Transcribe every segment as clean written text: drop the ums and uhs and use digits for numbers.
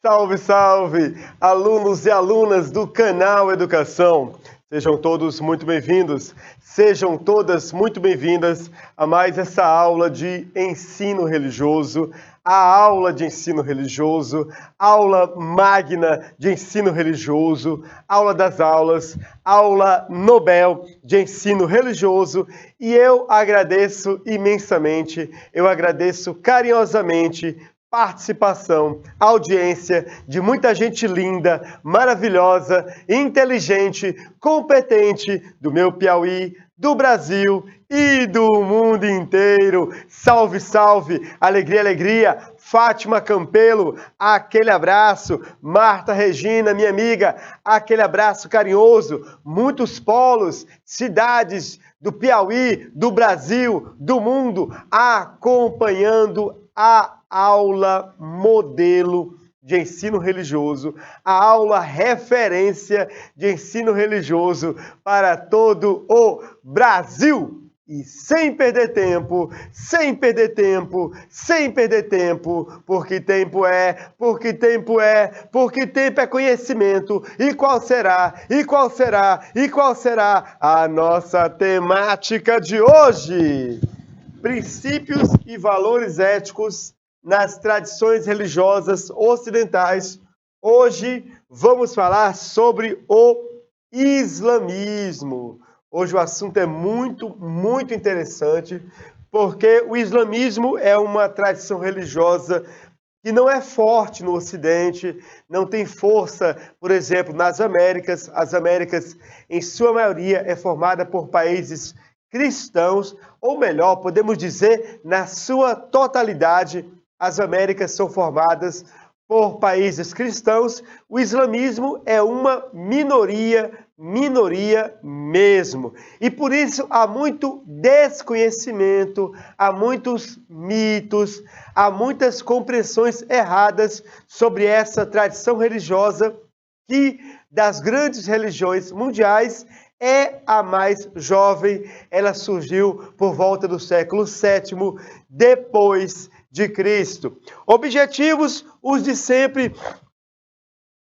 Salve, salve, alunos e alunas do canal Educação. Sejam todos muito bem-vindos, sejam todas muito bem-vindas a mais essa aula de ensino religioso, a aula de ensino religioso, aula magna de ensino religioso, aula das aulas, aula Nobel de ensino religioso. E eu agradeço imensamente, eu agradeço carinhosamente participação, audiência de muita gente linda, maravilhosa, inteligente, competente do meu Piauí, do Brasil e do mundo inteiro. Salve, salve, alegria, alegria. Fátima Campelo, aquele abraço. Marta Regina, minha amiga, aquele abraço carinhoso. Muitos polos, cidades do Piauí, do Brasil, do mundo, acompanhando a aula modelo de ensino religioso, a aula referência de ensino religioso para todo o Brasil. E sem perder tempo, sem perder tempo, sem perder tempo, porque tempo é, porque tempo é, porque tempo é conhecimento. E qual será, e qual será, e qual será a nossa temática de hoje? Princípios e valores éticos nas tradições religiosas ocidentais. Hoje vamos falar sobre o islamismo. Hoje o assunto é muito interessante, porque o islamismo é uma tradição religiosa que não é forte no Ocidente, não tem força, por exemplo, nas Américas. As Américas, em sua maioria, é formada por países cristãos, ou melhor, podemos dizer, na sua totalidade, as Américas são formadas por países cristãos. O islamismo é uma minoria mesmo. E por isso há muito desconhecimento, há muitos mitos, há muitas compreensões erradas sobre essa tradição religiosa que, das grandes religiões mundiais, é a mais jovem. Ela surgiu por volta do século VII depois de Cristo. Objetivos, os de sempre: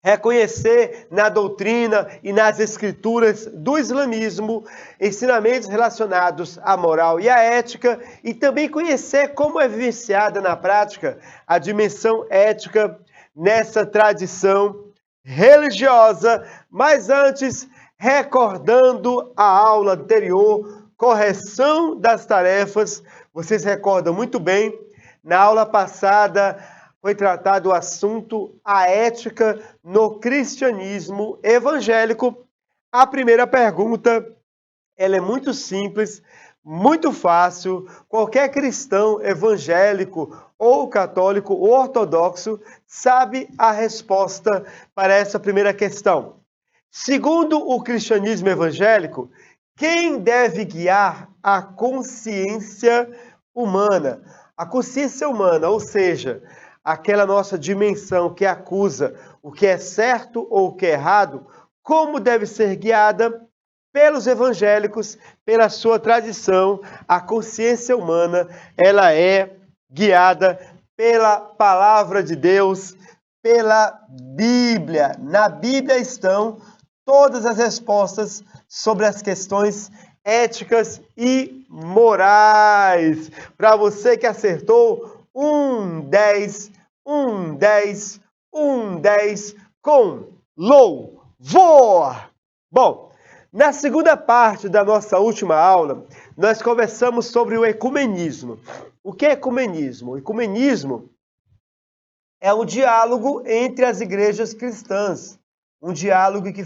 reconhecer na doutrina e nas escrituras do islamismo ensinamentos relacionados à moral e à ética, e também conhecer como é vivenciada na prática a dimensão ética nessa tradição religiosa. Mas antes, recordando a aula anterior, correção das tarefas, vocês recordam muito bem, na aula passada foi tratado o assunto a ética no cristianismo evangélico. A primeira pergunta, ela é muito simples, muito fácil. Qualquer cristão evangélico ou católico ou ortodoxo sabe a resposta para essa primeira questão. Segundo o cristianismo evangélico, quem deve guiar a consciência humana? A consciência humana, ou seja, aquela nossa dimensão que acusa o que é certo ou o que é errado, como deve ser guiada pelos evangélicos, pela sua tradição. A consciência humana, ela é guiada pela palavra de Deus, pela Bíblia. Na Bíblia estão todas as respostas sobre as questões éticas e morais. Para você que acertou, 10 com louvor. Bom, na segunda parte da nossa última aula, nós conversamos sobre o ecumenismo. O que é ecumenismo? O ecumenismo é um diálogo entre as igrejas cristãs. Um diálogo que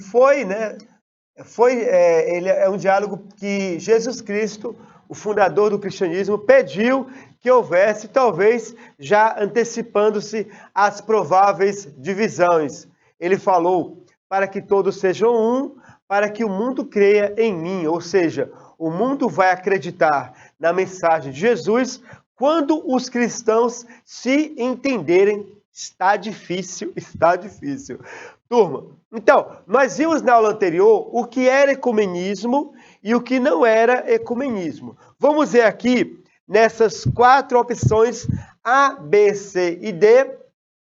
ele é um diálogo que Jesus Cristo, o fundador do cristianismo, pediu que houvesse, talvez já antecipando-se às prováveis divisões. Ele falou: para que todos sejam um, para que o mundo creia em mim. Ou seja, o mundo vai acreditar na mensagem de Jesus quando os cristãos se entenderem. Está difícil, está difícil. Turma, então, nós vimos na aula anterior o que era ecumenismo e o que não era ecumenismo. Vamos ver aqui, nessas 4 opções, A, B, C e D,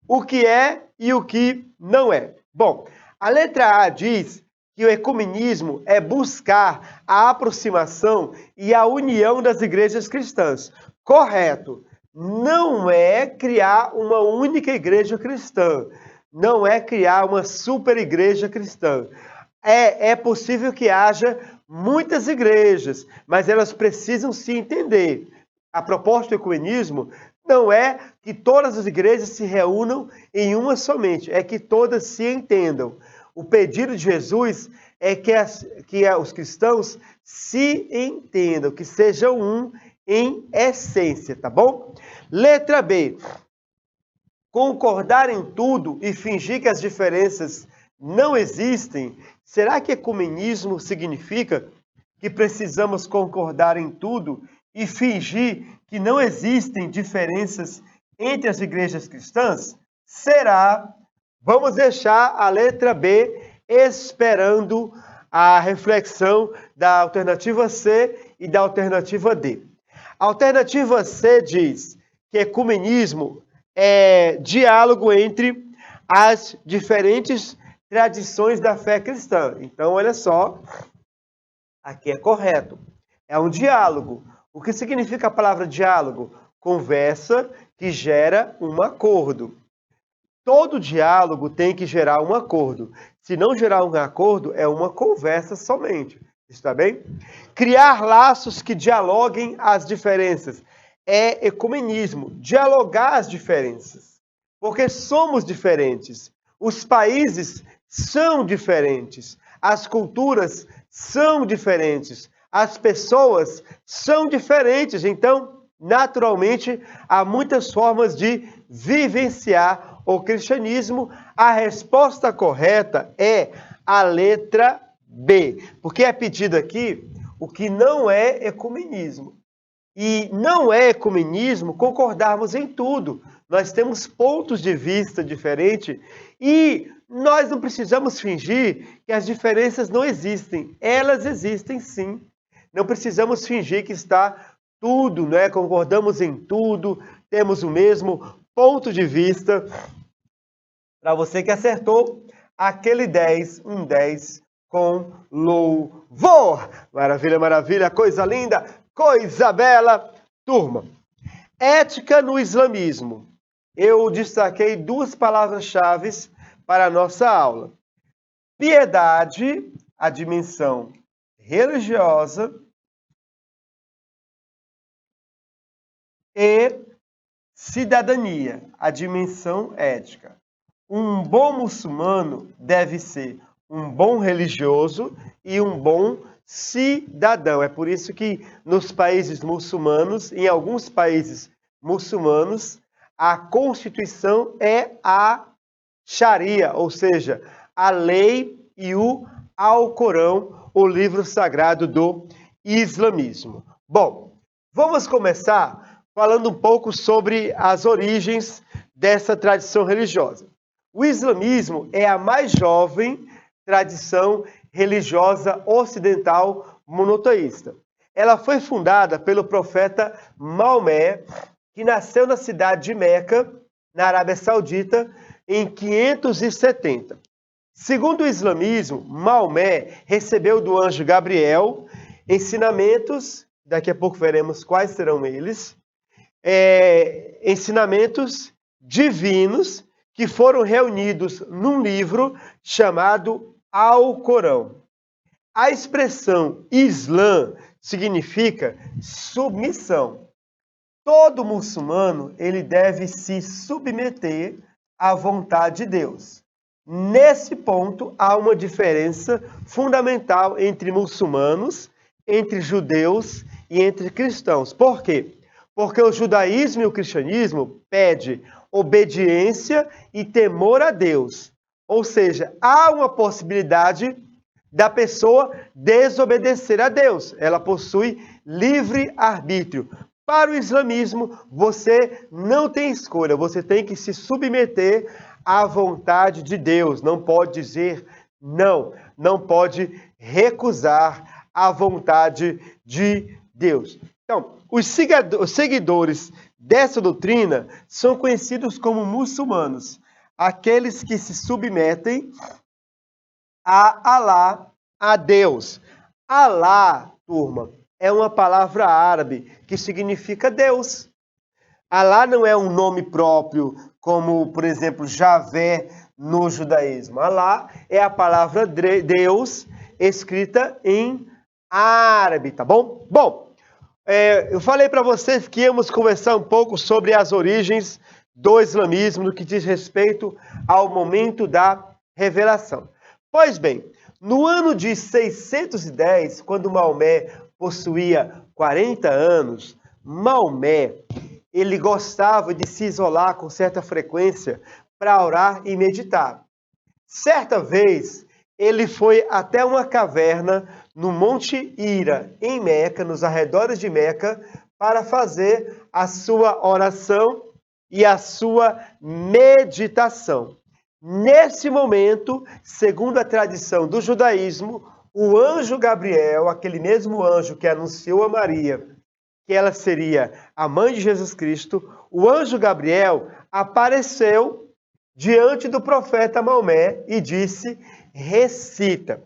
o que é e o que não é. Bom, a letra A diz que o ecumenismo é buscar a aproximação e a união das igrejas cristãs. Correto. Não é criar uma única igreja cristã. Não é criar uma super igreja cristã. É possível que haja muitas igrejas, mas elas precisam se entender. A proposta do ecumenismo não é que todas as igrejas se reúnam em uma somente, é que todas se entendam. O pedido de Jesus é que os cristãos se entendam, que sejam um em essência, tá bom? Letra B. Concordar em tudo e fingir que as diferenças não existem. Será que ecumenismo significa que precisamos concordar em tudo e fingir que não existem diferenças entre as igrejas cristãs? Será? Vamos deixar a letra B esperando a reflexão da alternativa C e da alternativa D. A alternativa C diz que ecumenismo é diálogo entre as diferentes tradições da fé cristã. Então, olha só, aqui é correto. É um diálogo. O que significa a palavra diálogo? Conversa que gera um acordo. Todo diálogo tem que gerar um acordo. Se não gerar um acordo, é uma conversa somente. Está bem? Criar laços que dialoguem as diferenças. É ecumenismo. Dialogar as diferenças. Porque somos diferentes. Os países são diferentes. As culturas são diferentes. As pessoas são diferentes. Então, naturalmente, há muitas formas de vivenciar o cristianismo. A resposta correta é a letra B, porque é pedido aqui o que não é ecumenismo. E não é ecumenismo concordarmos em tudo. Nós temos pontos de vista diferentes e nós não precisamos fingir que as diferenças não existem. Elas existem sim. Não precisamos fingir que está tudo, né? Concordamos em tudo, temos o mesmo ponto de vista. Para você que acertou, aquele 10, um 10 com louvor. Maravilha, maravilha, coisa linda, coisa bela. Turma, ética no islamismo. Eu destaquei duas palavras-chave para a nossa aula. Piedade, a dimensão religiosa, e cidadania, a dimensão ética. Um bom muçulmano deve ser um bom religioso e um bom cidadão. É por isso que nos países muçulmanos, em alguns países muçulmanos, a Constituição é a Sharia, ou seja, a lei e o Alcorão, o livro sagrado do islamismo. Bom, vamos começar falando um pouco sobre as origens dessa tradição religiosa. O islamismo é a mais jovem tradição religiosa ocidental monoteísta. Ela foi fundada pelo profeta Maomé, que nasceu na cidade de Meca, na Arábia Saudita, em 570. Segundo o islamismo, Maomé recebeu do anjo Gabriel ensinamentos, daqui a pouco veremos quais serão eles, ensinamentos divinos que foram reunidos num livro chamado Alcorão. A expressão Islã significa submissão. Todo muçulmano ele deve se submeter à vontade de Deus. Nesse ponto, há uma diferença fundamental entre muçulmanos, entre judeus e entre cristãos. Por quê? Porque o judaísmo e o cristianismo pedem obediência e temor a Deus. Ou seja, há uma possibilidade da pessoa desobedecer a Deus. Ela possui livre-arbítrio. Para o islamismo, você não tem escolha, você tem que se submeter à vontade de Deus. Não pode dizer não, não pode recusar a vontade de Deus. Então, os seguidores dessa doutrina são conhecidos como muçulmanos. aqueles que se submetem a Alá, a Deus. Alá, turma, é uma palavra árabe que significa Deus. Alá não é um nome próprio, como, por exemplo, Javé no judaísmo. Alá é a palavra Deus escrita em árabe, tá bom? Bom, eu falei para vocês que íamos conversar um pouco sobre as origens do islamismo no que diz respeito ao momento da revelação. Pois bem, no ano de 610, quando Maomé possuía 40 anos, Maomé, ele gostava de se isolar com certa frequência para orar e meditar. Certa vez, ele foi até uma caverna no Monte Hira, em Meca, nos arredores de Meca, para fazer a sua oração e a sua meditação. Nesse momento, segundo a tradição do judaísmo, o anjo Gabriel, aquele mesmo anjo que anunciou a Maria que ela seria a mãe de Jesus Cristo, o anjo Gabriel apareceu diante do profeta Maomé e disse: recita.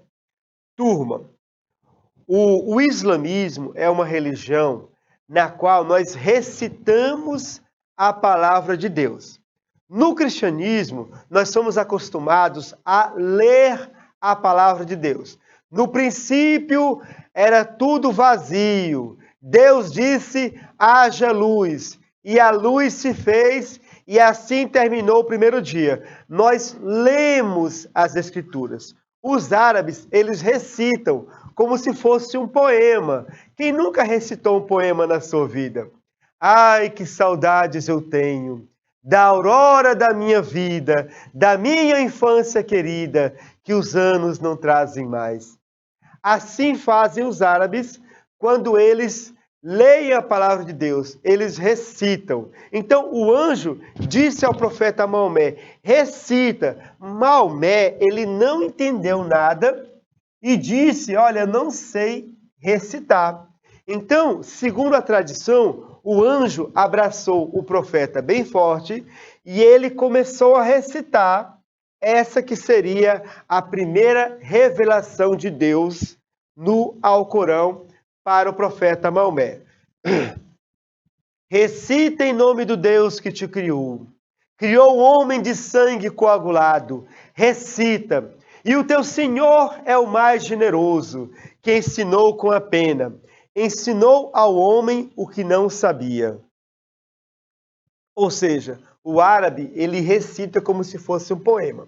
Turma, o islamismo é uma religião na qual nós recitamos a palavra de Deus. No cristianismo, nós somos acostumados a ler a palavra de Deus. No princípio, era tudo vazio. Deus disse, haja luz. E a luz se fez, e assim terminou o primeiro dia. Nós lemos as Escrituras. Os árabes, eles recitam como se fosse um poema. Quem nunca recitou um poema na sua vida? Ai, que saudades eu tenho da aurora da minha vida, da minha infância querida, que os anos não trazem mais. Assim fazem os árabes quando eles leem a palavra de Deus, eles recitam. Então o anjo disse ao profeta Maomé, recita. Maomé, ele não entendeu nada e disse, olha, não sei recitar. Então, segundo a tradição, o anjo abraçou o profeta bem forte e ele começou a recitar essa que seria a primeira revelação de Deus no Alcorão para o profeta Maomé. Recita em nome do Deus que te criou. Criou o homem de sangue coagulado. Recita. E o teu Senhor é o mais generoso, que ensinou com a pena. Ensinou ao homem o que não sabia. Ou seja, o árabe, ele recita como se fosse um poema.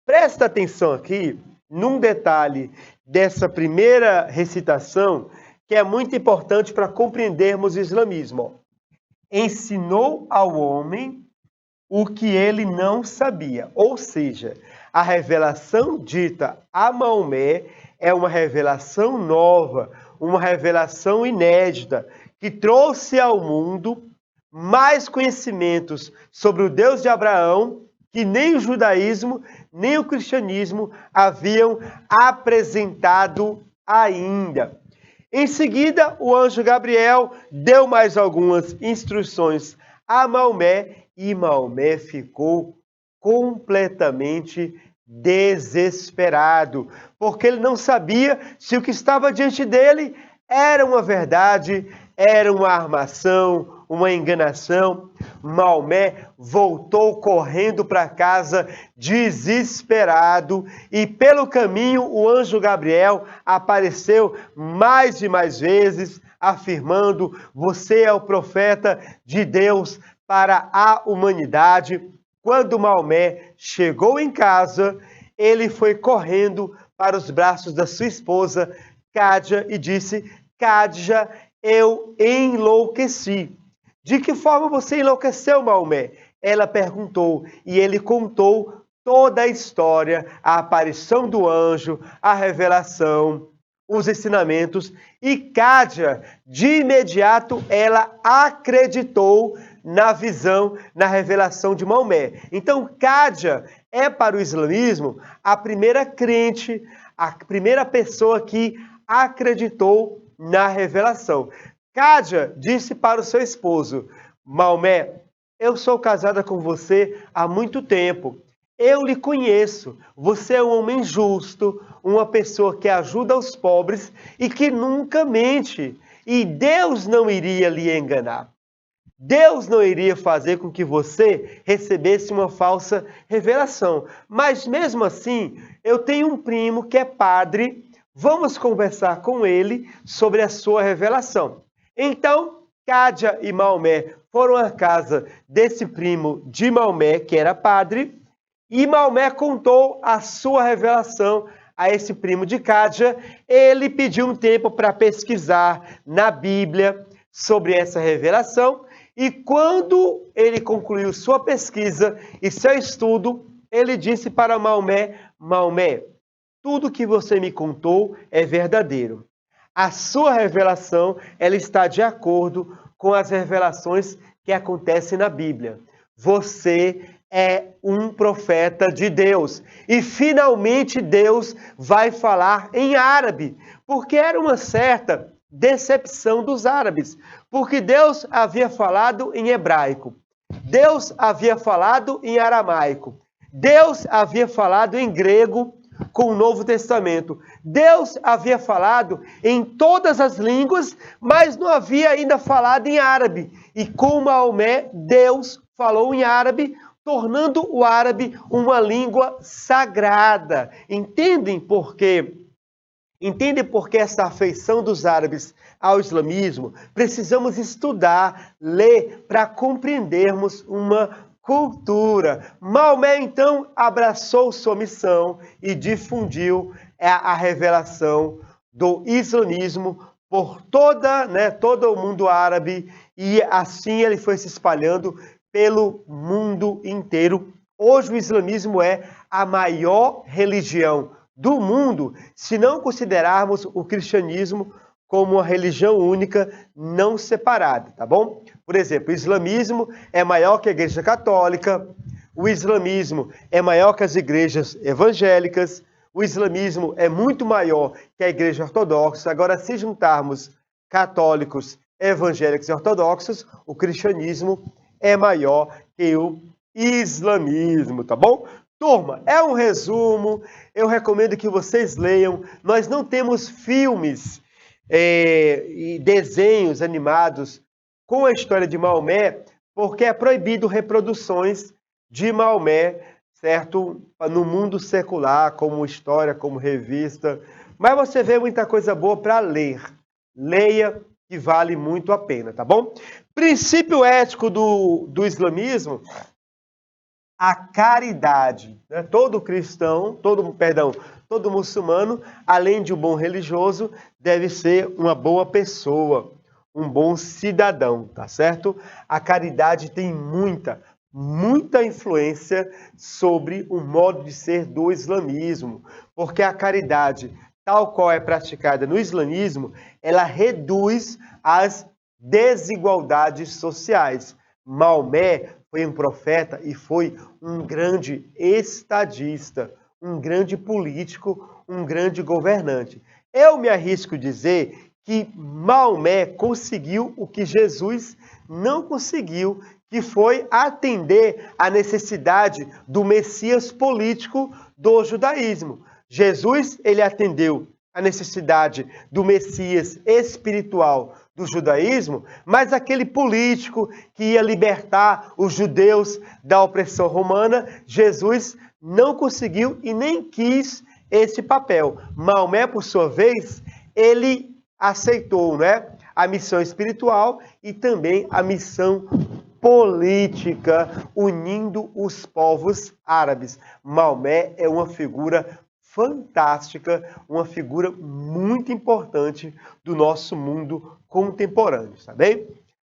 Presta atenção aqui num detalhe dessa primeira recitação, que é muito importante para compreendermos o islamismo. Ensinou ao homem o que ele não sabia. Ou seja, a revelação dita a Maomé é uma revelação nova, uma revelação inédita, que trouxe ao mundo mais conhecimentos sobre o Deus de Abraão, que nem o judaísmo, nem o cristianismo haviam apresentado ainda. Em seguida, o anjo Gabriel deu mais algumas instruções a Maomé, e Maomé ficou completamente desesperado, porque ele não sabia se o que estava diante dele era uma verdade, era uma armação, uma enganação. Maomé voltou correndo para casa desesperado e pelo caminho o anjo Gabriel apareceu mais e mais vezes afirmando: você é o profeta de Deus para a humanidade. Quando Maomé chegou em casa, ele foi correndo para os braços da sua esposa, Khadija, e disse: Khadija, eu enlouqueci. De que forma você enlouqueceu, Maomé? Ela perguntou, e ele contou toda a história, a aparição do anjo, a revelação, os ensinamentos, e Khadija, de imediato, ela acreditou na visão, na revelação de Maomé. Então, Khadija é para o islamismo a primeira crente, a primeira pessoa que acreditou na revelação. Khadija disse para o seu esposo: Maomé, eu sou casada com você há muito tempo. eu lhe conheço. Você é um homem justo, uma pessoa que ajuda os pobres e que nunca mente. E Deus não iria lhe enganar. Deus não iria fazer com que você recebesse uma falsa revelação. Mas mesmo assim, eu tenho um primo que é padre, vamos conversar com ele sobre a sua revelação. Então, Cádia e Maomé foram à casa desse primo de Maomé, que era padre, e Maomé contou a sua revelação a esse primo de Cádia. Ele pediu um tempo para pesquisar na Bíblia sobre essa revelação. E quando ele concluiu sua pesquisa e seu estudo, ele disse para Maomé: Maomé, tudo que você me contou é verdadeiro. A sua revelação, ela está de acordo com as revelações que acontecem na Bíblia. Você é um profeta de Deus. E finalmente Deus vai falar em árabe, porque era uma certa decepção dos árabes, porque Deus havia falado em hebraico, Deus havia falado em aramaico, Deus havia falado em grego com o Novo Testamento, Deus havia falado em todas as línguas, mas não havia ainda falado em árabe. E com Maomé, Deus falou em árabe, tornando o árabe uma língua sagrada. Entendem por quê? Entendem por que essa afeição dos árabes ao islamismo? Precisamos estudar, ler, para compreendermos uma cultura. Maomé, então, abraçou sua missão e difundiu a revelação do islamismo por todo o mundo árabe, e assim ele foi se espalhando pelo mundo inteiro. Hoje o islamismo é a maior religião do mundo, se não considerarmos o cristianismo como uma religião única, não separada, tá bom? Por exemplo, o islamismo é maior que a Igreja Católica, o islamismo é maior que as igrejas evangélicas, o islamismo é muito maior que a Igreja Ortodoxa. Agora, se juntarmos católicos, evangélicos e ortodoxos, o cristianismo é maior que o islamismo, tá bom? Turma, é um resumo, eu recomendo que vocês leiam. Nós não temos filmes e desenhos animados com a história de Maomé, porque é proibido reproduções de Maomé, certo? No mundo secular, como história, como revista. Mas você vê muita coisa boa para ler. Leia, que vale muito a pena, tá bom? Princípio ético do islamismo: a caridade. Né? Todo cristão, todo muçulmano, além de um bom religioso, deve ser uma boa pessoa, um bom cidadão, tá certo? A caridade tem muita influência sobre o modo de ser do islamismo, porque a caridade, tal qual é praticada no islamismo, ela reduz as desigualdades sociais. Maomé foi um profeta e foi um grande estadista, um grande político, um grande governante. Eu me arrisco a dizer que Maomé conseguiu o que Jesus não conseguiu, que foi atender à necessidade do Messias político do judaísmo. Jesus, ele atendeu a necessidade do Messias espiritual do judaísmo, mas aquele político que ia libertar os judeus da opressão romana, Jesus não conseguiu e nem quis esse papel. Maomé, por sua vez, ele aceitou, né, a missão espiritual e também a missão política, unindo os povos árabes. Maomé é uma figura fantástica, uma figura muito importante do nosso mundo contemporâneo, tá bem?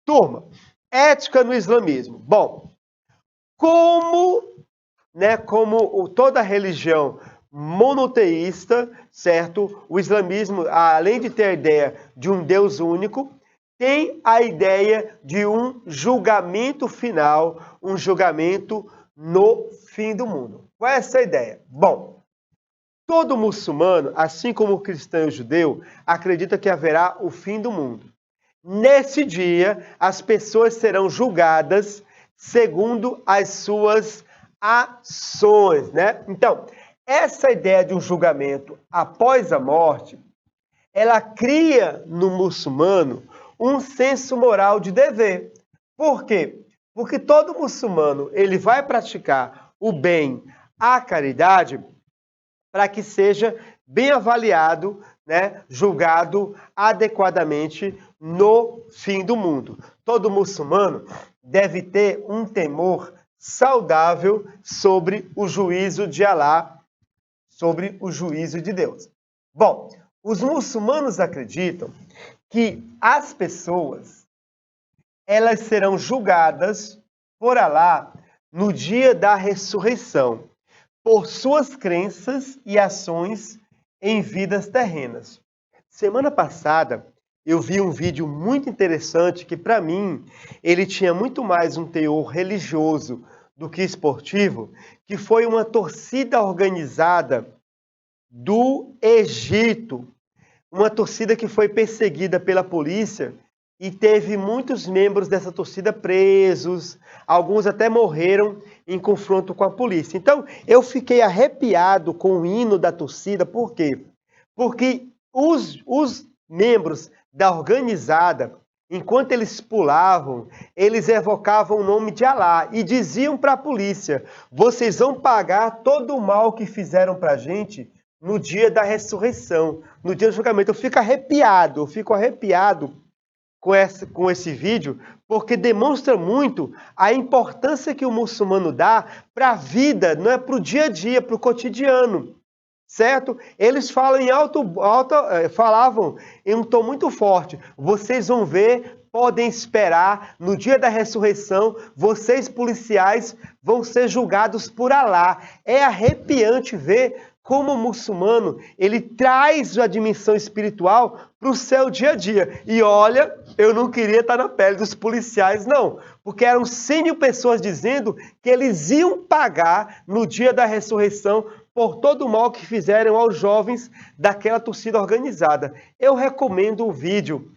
Turma, ética no islamismo. Bom, como toda religião monoteísta, certo? O islamismo, além de ter a ideia de um Deus único, tem a ideia de um julgamento final, um julgamento no fim do mundo. Qual é essa ideia? Bom, todo muçulmano, assim como o cristão e o judeu, acredita que haverá o fim do mundo. Nesse dia, as pessoas serão julgadas segundo as suas ações, né? Então, essa ideia de um julgamento após a morte, ela cria no muçulmano um senso moral de dever. Por quê? Porque todo muçulmano, ele vai praticar o bem, a caridade, para que seja bem avaliado, né, julgado adequadamente no fim do mundo. Todo muçulmano deve ter um temor saudável sobre o juízo de Alá, sobre o juízo de Deus. Bom, os muçulmanos acreditam que as pessoas, elas serão julgadas por Alá no dia da ressurreição, por suas crenças e ações em vidas terrenas. Semana passada, eu vi um vídeo muito interessante que, para mim, ele tinha muito mais um teor religioso do que esportivo, que foi uma torcida organizada do Egito, uma torcida que foi perseguida pela polícia e teve muitos membros dessa torcida presos, alguns até morreram em confronto com a polícia. Então, eu fiquei arrepiado com o hino da torcida, por quê? Porque os membros da organizada, enquanto eles pulavam, eles evocavam o nome de Alá e diziam para a polícia: vocês vão pagar todo o mal que fizeram para a gente no dia da ressurreição, no dia do julgamento. Eu fico arrepiado com esse vídeo, porque demonstra muito a importância que o muçulmano dá para a vida, não é para o dia a dia, para o cotidiano, certo? Eles falam falavam em um tom muito forte: vocês vão ver, podem esperar, no dia da ressurreição, vocês policiais vão ser julgados por Alá. É arrepiante ver como o muçulmano, ele traz a dimensão espiritual para o seu dia a dia. E olha, eu não queria estar na pele dos policiais, não. Porque eram 100 mil pessoas dizendo que eles iam pagar no dia da ressurreição por todo o mal que fizeram aos jovens daquela torcida organizada. Eu recomendo o vídeo.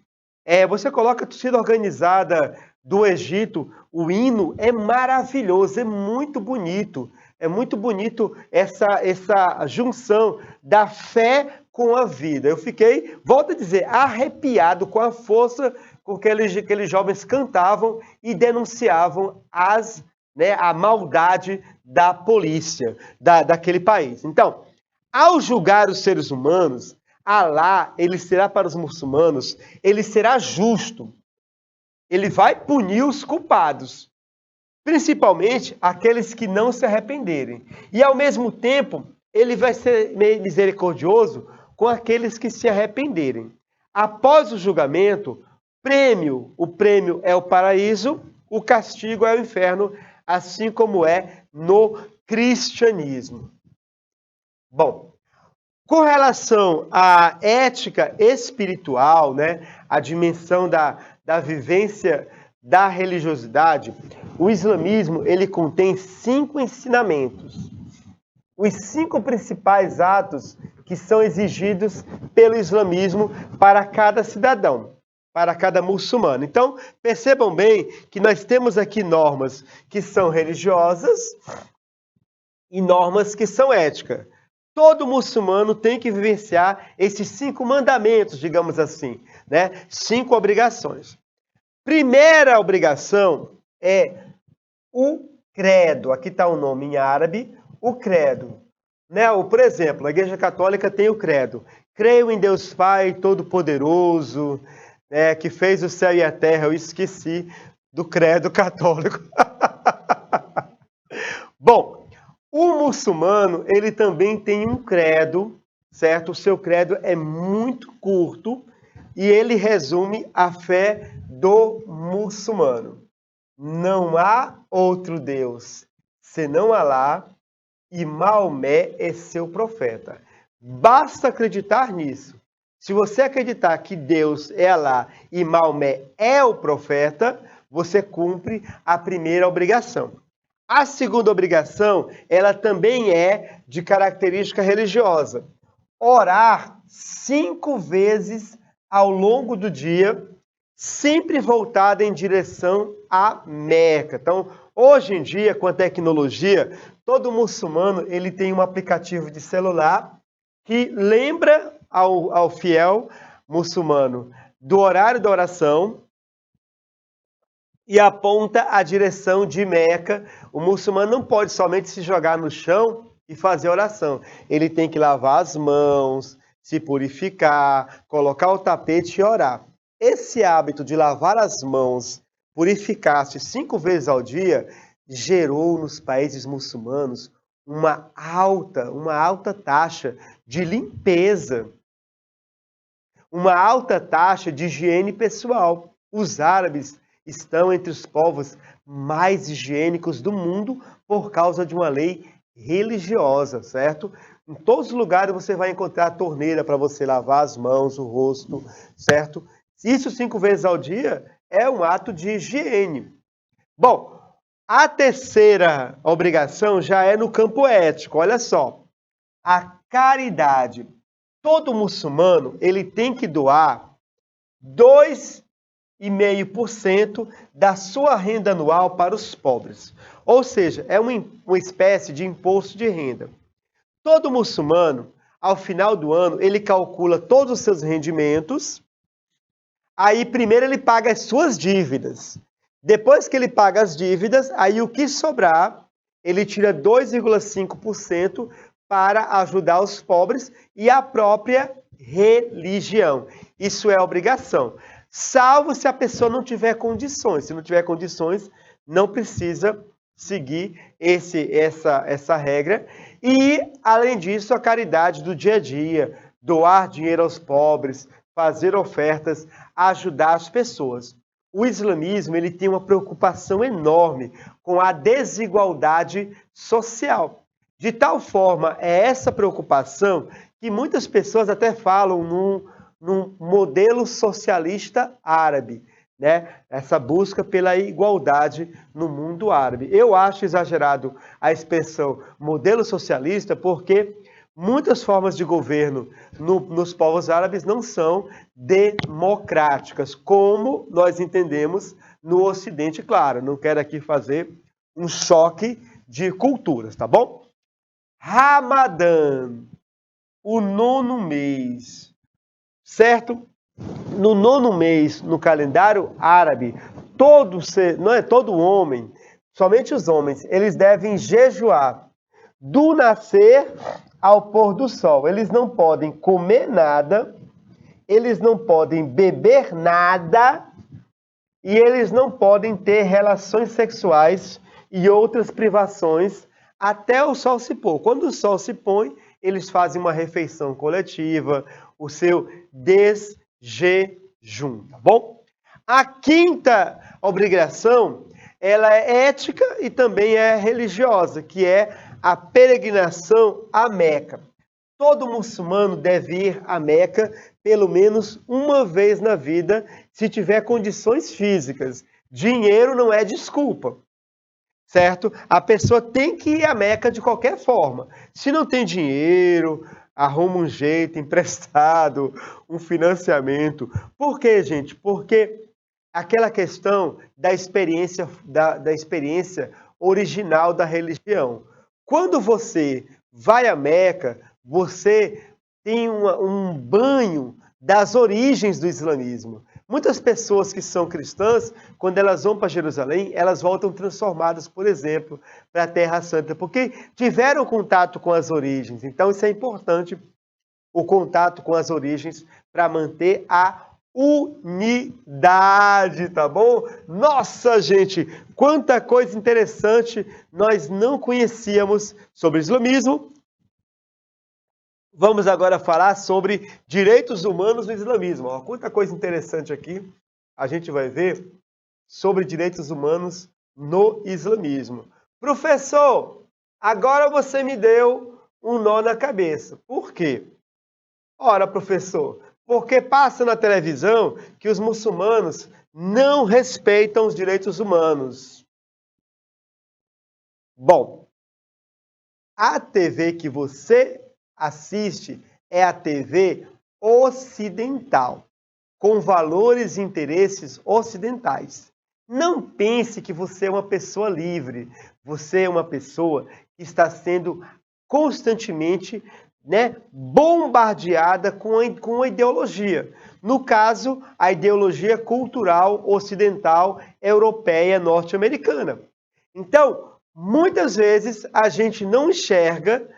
Você coloca a torcida organizada do Egito, o hino é maravilhoso, é muito bonito. É muito bonito essa junção da fé com a vida. Eu fiquei, volto a dizer, arrepiado com a força com que aqueles jovens cantavam e denunciavam a maldade da polícia daquele país. Então, ao julgar os seres humanos, Alá, ele será para os muçulmanos, ele será justo. Ele vai punir os culpados, principalmente aqueles que não se arrependerem. E, ao mesmo tempo, ele vai ser misericordioso com aqueles que se arrependerem. Após o julgamento, o prêmio é o paraíso, o castigo é o inferno, assim como é no cristianismo. Bom, com relação à ética espiritual, né, a dimensão da vivência da religiosidade, o islamismo ele contém 5 ensinamentos. Os 5 principais atos que são exigidos pelo islamismo para cada cidadão, para cada muçulmano. Então, percebam bem que nós temos aqui normas que são religiosas e normas que são éticas. Todo muçulmano tem que vivenciar esses 5 mandamentos, digamos assim, né? 5 obrigações. Primeira obrigação é o credo. Aqui está o nome em árabe, o credo. Né? Por exemplo, a Igreja Católica tem o credo. Creio em Deus Pai Todo-Poderoso, que fez o céu e a terra. Eu esqueci do credo católico. Bom, o muçulmano, ele também tem um credo, certo? O seu credo é muito curto e ele resume a fé do muçulmano. Não há outro Deus senão Alá e Maomé é seu profeta. Basta acreditar nisso. Se você acreditar que Deus é Alá e Maomé é o profeta, você cumpre a primeira obrigação. A segunda obrigação, ela também é de característica religiosa. Orar 5 vezes ao longo do dia, sempre voltada em direção à Meca. Então, hoje em dia, com a tecnologia, todo muçulmano ele tem um aplicativo de celular que lembra ao fiel muçulmano do horário da oração e aponta a direção de Meca. O muçulmano não pode somente se jogar no chão e fazer oração. Ele tem que lavar as mãos, se purificar, colocar o tapete e orar. Esse hábito de lavar as mãos, purificar-se 5 vezes ao dia, gerou nos países muçulmanos uma alta taxa de limpeza, uma alta taxa de higiene pessoal. Os árabes estão entre os povos mais higiênicos do mundo por causa de uma lei religiosa, certo? Em todos os lugares você vai encontrar a torneira para você lavar as mãos, o rosto, certo? Isso 5 vezes ao dia é um ato de higiene. Bom, a terceira obrigação já é no campo ético, olha só. A caridade. Todo muçulmano ele tem que doar 2,5% da sua renda anual para os pobres. Ou seja, é uma espécie de imposto de renda. Todo muçulmano, ao final do ano, ele calcula todos os seus rendimentos. Aí, primeiro, ele paga as suas dívidas. Depois que ele paga as dívidas, aí o que sobrar, ele tira 2,5% para ajudar os pobres e a própria religião. Isso é obrigação. Salvo se a pessoa não tiver condições. Se não tiver condições, não precisa seguir essa regra. E, além disso, a caridade do dia a dia, doar dinheiro aos pobres, fazer ofertas, ajudar as pessoas. O islamismo ele tem uma preocupação enorme com a desigualdade social. De tal forma, é essa preocupação que muitas pessoas até falam num modelo socialista árabe, né? Essa busca pela igualdade no mundo árabe. Eu acho exagerado a expressão modelo socialista porque muitas formas de governo nos povos árabes não são democráticas, como nós entendemos no Ocidente, claro. Não quero aqui fazer um choque de culturas, tá bom? Ramadã, o 9º mês, certo? No 9º mês, no calendário árabe, não é todo homem, somente os homens, eles devem jejuar do nascer ao pôr do sol. Eles não podem comer nada, eles não podem beber nada e eles não podem ter relações sexuais e outras privações até o sol se pôr. Quando o sol se põe, eles fazem uma refeição coletiva, o seu desjejum, tá bom? A 5ª obrigação, ela é ética e também é religiosa, que é a peregrinação a Meca. Todo muçulmano deve ir a Meca pelo menos uma vez na vida, se tiver condições físicas. Dinheiro não é desculpa, certo? A pessoa tem que ir a Meca de qualquer forma. Se não tem dinheiro, arruma um jeito, emprestado, um financiamento. Por quê, gente? Porque aquela questão da experiência original da religião. Quando você vai a Meca, você tem um banho das origens do islamismo. Muitas pessoas que são cristãs, quando elas vão para Jerusalém, elas voltam transformadas, por exemplo, para a Terra Santa, porque tiveram contato com as origens. Então, isso é importante, o contato com as origens, para manter a unidade, tá bom? Nossa, gente, quanta coisa interessante nós não conhecíamos sobre o islamismo. Vamos agora falar sobre direitos humanos no islamismo. Ó, quanta coisa interessante aqui a gente vai ver sobre direitos humanos no islamismo. Professor, agora você me deu um nó na cabeça. Por quê? Ora, professor, porque passa na televisão que os muçulmanos não respeitam os direitos humanos. Bom, a TV que você assiste é a TV ocidental, com valores e interesses ocidentais. Não pense que você é uma pessoa livre, você é uma pessoa que está sendo constantemente, né, bombardeada com a ideologia. No caso, a ideologia cultural ocidental, europeia, norte-americana. Então, muitas vezes a gente não enxerga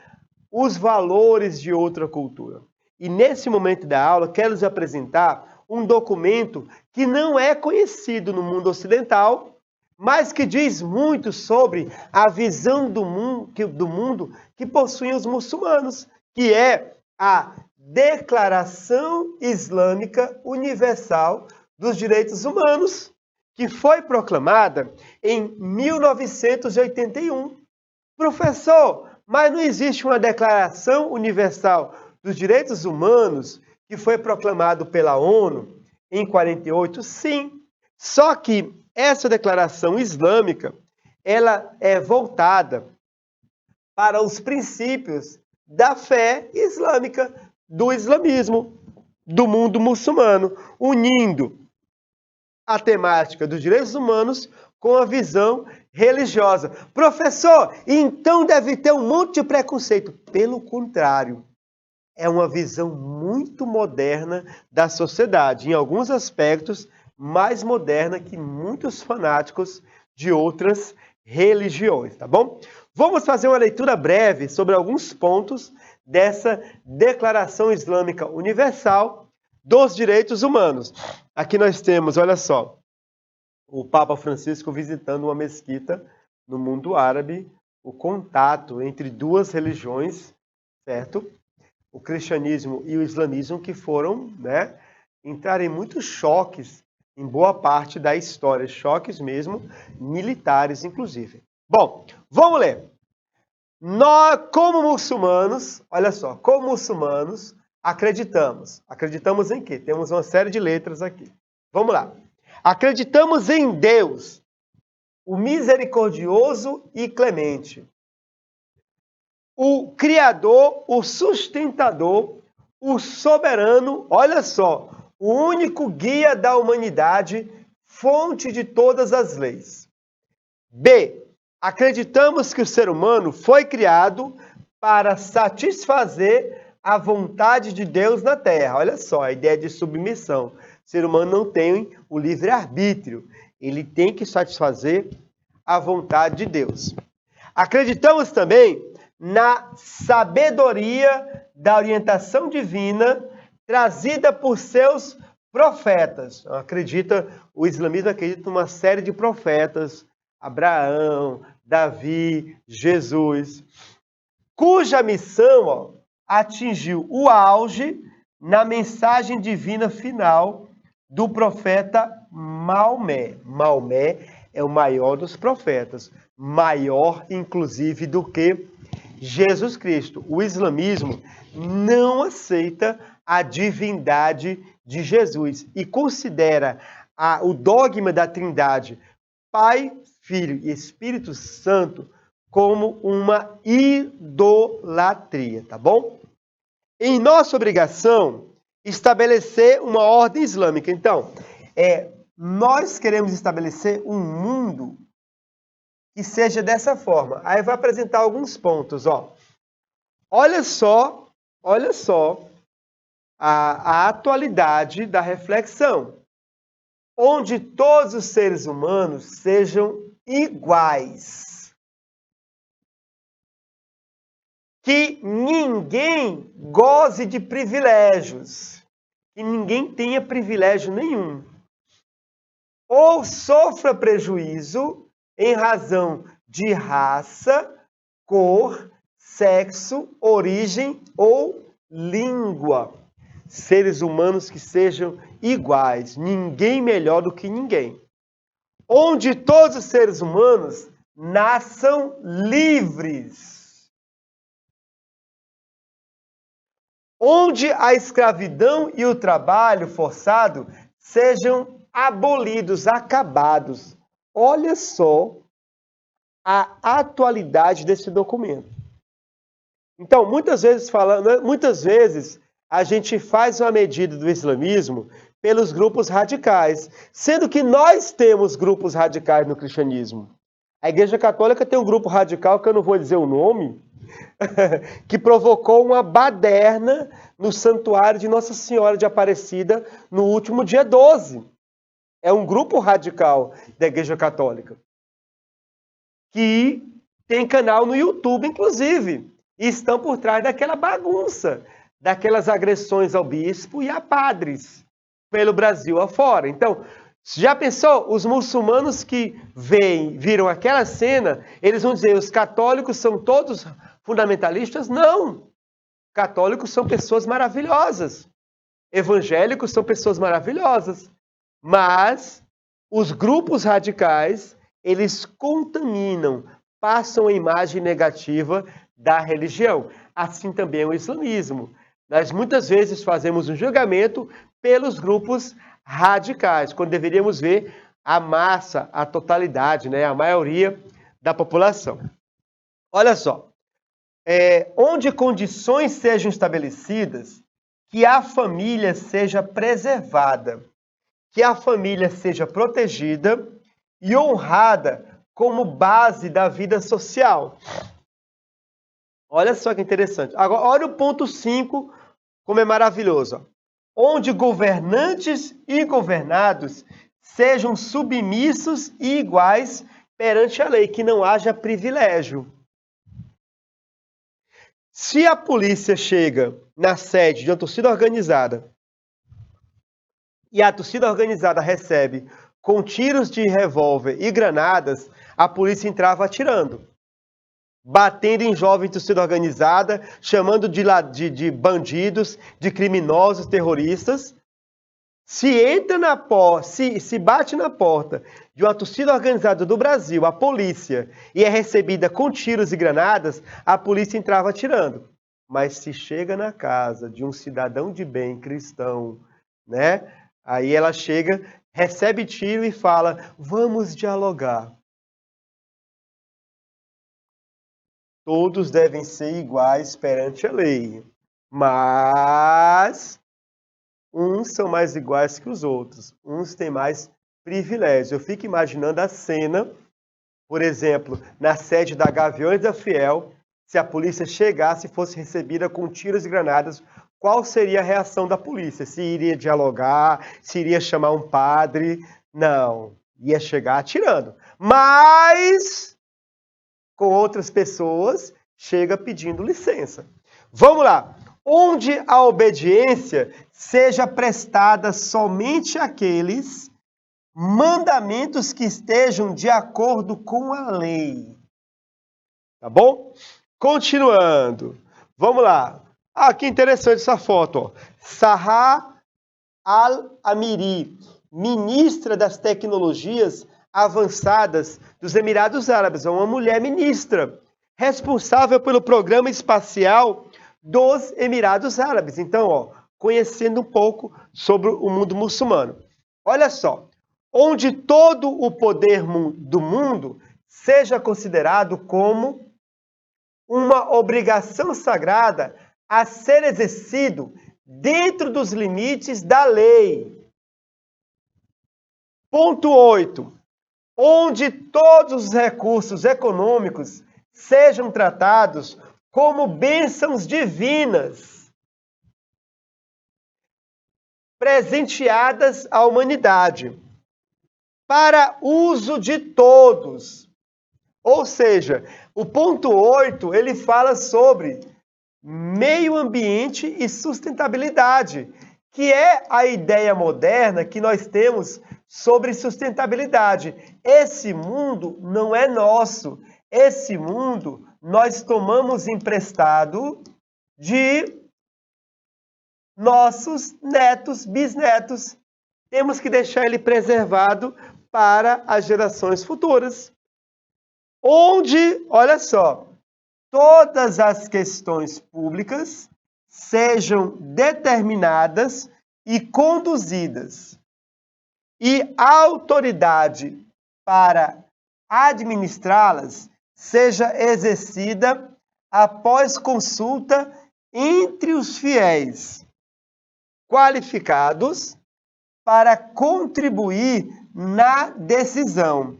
os valores de outra cultura. E nesse momento da aula, quero lhes apresentar um documento que não é conhecido no mundo ocidental, mas que diz muito sobre a visão do mundo que possuem os muçulmanos, que é a Declaração Islâmica Universal dos Direitos Humanos, que foi proclamada em 1981. Professor, mas não existe uma Declaração Universal dos Direitos Humanos que foi proclamado pela ONU em 48? Sim. Só que essa declaração islâmica, ela é voltada para os princípios da fé islâmica, do islamismo, do mundo muçulmano, unindo a temática dos direitos humanos com a visão religiosa. Professor, então deve ter um monte de preconceito. Pelo contrário, é uma visão muito moderna da sociedade, em alguns aspectos mais moderna que muitos fanáticos de outras religiões, tá bom? Vamos fazer uma leitura breve sobre alguns pontos dessa Declaração Islâmica Universal dos Direitos Humanos. Aqui nós temos, olha só, o Papa Francisco visitando uma mesquita no mundo árabe, o contato entre duas religiões, certo? O cristianismo e o islamismo, que foram, né, entrar em muitos choques em boa parte da história, choques mesmo, militares inclusive. Bom, vamos ler. Nós, como muçulmanos, olha só, como muçulmanos, acreditamos. Acreditamos em quê? Temos uma série de letras aqui. Vamos lá. Acreditamos em Deus, o misericordioso e clemente, o Criador, o sustentador, o soberano, olha só, o único guia da humanidade, fonte de todas as leis. B. Acreditamos que o ser humano foi criado para satisfazer a vontade de Deus na Terra. Olha só, a ideia de submissão. O ser humano não tem o livre-arbítrio. Ele tem que satisfazer a vontade de Deus. Acreditamos também na sabedoria da orientação divina trazida por seus profetas. O islamismo acredita numa série de profetas, Abraão, Davi, Jesus, cuja missão atingiu o auge na mensagem divina final do profeta Maomé. Maomé é o maior dos profetas, maior inclusive do que Jesus Cristo. O islamismo não aceita a divindade de Jesus e considera o dogma da Trindade, Pai, Filho e Espírito Santo, como uma idolatria, tá bom? Em nossa obrigação, estabelecer uma ordem islâmica. Então, nós queremos estabelecer um mundo que seja dessa forma. Aí vai apresentar alguns pontos, ó. Olha só a atualidade da reflexão, onde todos os seres humanos sejam iguais. Que ninguém goze de privilégios, que ninguém tenha privilégio nenhum, ou sofra prejuízo em razão de raça, cor, sexo, origem ou língua. Seres humanos que sejam iguais, ninguém melhor do que ninguém. Onde todos os seres humanos nasçam livres. Onde a escravidão e o trabalho forçado sejam abolidos, acabados. Olha só a atualidade desse documento. Então, muitas vezes a gente faz uma medida do islamismo pelos grupos radicais, sendo que nós temos grupos radicais no cristianismo. A Igreja Católica tem um grupo radical, que eu não vou dizer o nome, que provocou uma baderna no santuário de Nossa Senhora de Aparecida no último dia 12. É um grupo radical da Igreja Católica, que tem canal no YouTube, inclusive, e estão por trás daquela bagunça, daquelas agressões ao bispo e a padres pelo Brasil afora. Então, já pensou? Os muçulmanos que viram aquela cena, eles vão dizer, os católicos são todos fundamentalistas? Não! Católicos são pessoas maravilhosas. Evangélicos são pessoas maravilhosas. Mas os grupos radicais, eles contaminam, passam a imagem negativa da religião. Assim também é o islamismo. Nós muitas vezes fazemos um julgamento pelos grupos radicais, quando deveríamos ver a massa, a totalidade, né, a maioria da população. Olha só, onde condições sejam estabelecidas, que a família seja preservada, que a família seja protegida e honrada como base da vida social. Olha só que interessante. Agora, olha o ponto 5, como é maravilhoso. Onde governantes e governados sejam submissos e iguais perante a lei, que não haja privilégio. Se a polícia chega na sede de uma torcida organizada e a torcida organizada recebe com tiros de revólver e granadas, a polícia entrava atirando, batendo em jovens de torcida organizada, chamando de bandidos, de criminosos, terroristas. Se entra na porta, se bate na porta de uma torcida organizada do Brasil, a polícia, e é recebida com tiros e granadas, a polícia entrava atirando. Mas se chega na casa de um cidadão de bem, cristão, né? Aí ela chega, recebe tiro e fala, vamos dialogar. Todos devem ser iguais perante a lei, mas uns são mais iguais que os outros, uns têm mais privilégios. Eu fico imaginando a cena, por exemplo, na sede da Gaviões da Fiel, se a polícia chegasse e fosse recebida com tiros e granadas, qual seria a reação da polícia? Se iria dialogar, se iria chamar um padre? Não, ia chegar atirando. Mas com outras pessoas, chega pedindo licença. Vamos lá. Onde a obediência seja prestada somente àqueles mandamentos que estejam de acordo com a lei. Tá bom? Continuando. Vamos lá. Ah, que interessante essa foto. Ó. Sahar Al-Amiri, ministra das tecnologias avançadas dos Emirados Árabes, uma mulher ministra, responsável pelo programa espacial dos Emirados Árabes. Então, ó, conhecendo um pouco sobre o mundo muçulmano. Olha só, onde todo o poder do mundo seja considerado como uma obrigação sagrada a ser exercido dentro dos limites da lei. Ponto 8. Onde todos os recursos econômicos sejam tratados como bênçãos divinas, presenteadas à humanidade, para uso de todos. Ou seja, o ponto 8, ele fala sobre meio ambiente e sustentabilidade, que é a ideia moderna que nós temos sobre sustentabilidade. Esse mundo não é nosso. Esse mundo nós tomamos emprestado de nossos netos, bisnetos. Temos que deixar ele preservado para as gerações futuras. Onde, olha só, todas as questões públicas sejam determinadas e conduzidas, e a autoridade para administrá-las seja exercida após consulta entre os fiéis qualificados para contribuir na decisão,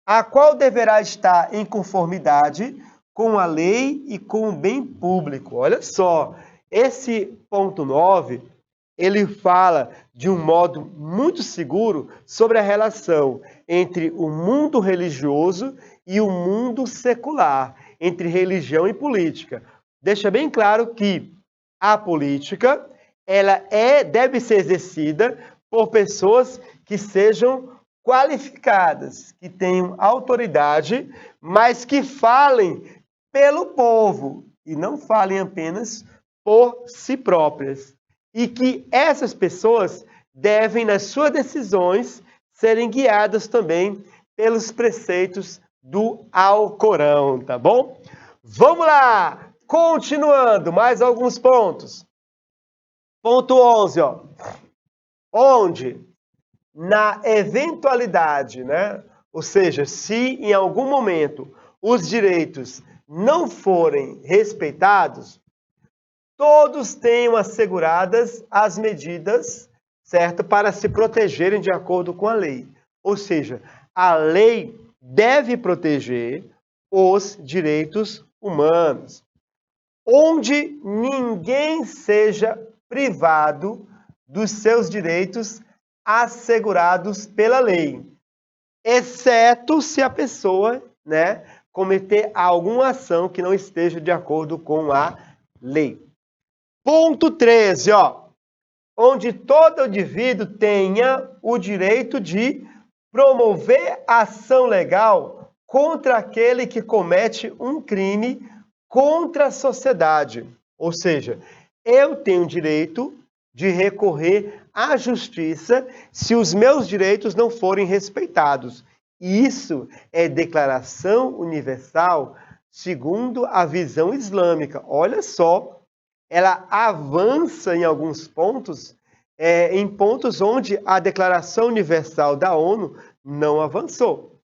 a qual deverá estar em conformidade com a lei e com o bem público. Olha só, esse ponto 9, ele fala de um modo muito seguro sobre a relação entre o mundo religioso e o mundo secular, entre religião e política. Deixa bem claro que a política, deve ser exercida por pessoas que sejam qualificadas, que tenham autoridade, mas que falem pelo povo e não falem apenas por si próprias. E que essas pessoas devem, nas suas decisões, serem guiadas também pelos preceitos do Alcorão, tá bom? Vamos lá! Continuando, mais alguns pontos. Ponto 11, ó. Onde, na eventualidade, né? Ou seja, se em algum momento os direitos não forem respeitados, todos tenham asseguradas as medidas, certo, para se protegerem de acordo com a lei. Ou seja, a lei deve proteger os direitos humanos, onde ninguém seja privado dos seus direitos assegurados pela lei, exceto se a pessoa, né, cometer alguma ação que não esteja de acordo com a lei. Ponto 13, ó, onde todo indivíduo tenha o direito de promover ação legal contra aquele que comete um crime contra a sociedade. Ou seja, eu tenho direito de recorrer à justiça se os meus direitos não forem respeitados. Isso é Declaração Universal segundo a visão islâmica. Olha só, ela avança em alguns pontos, em pontos onde a Declaração Universal da ONU não avançou.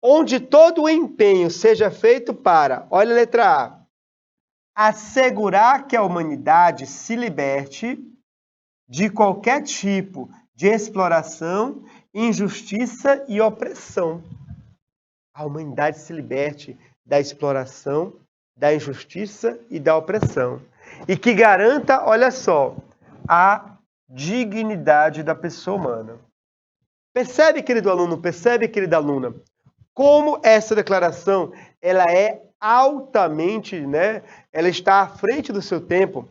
Onde todo o empenho seja feito para, olha a letra A, assegurar que a humanidade se liberte de qualquer tipo de exploração, injustiça e opressão. A humanidade se liberte da exploração, da injustiça e da opressão. E que garanta, olha só, a dignidade da pessoa humana. Percebe, querido aluno, percebe, querida aluna, como essa declaração ela é altamente, né? Ela está à frente do seu tempo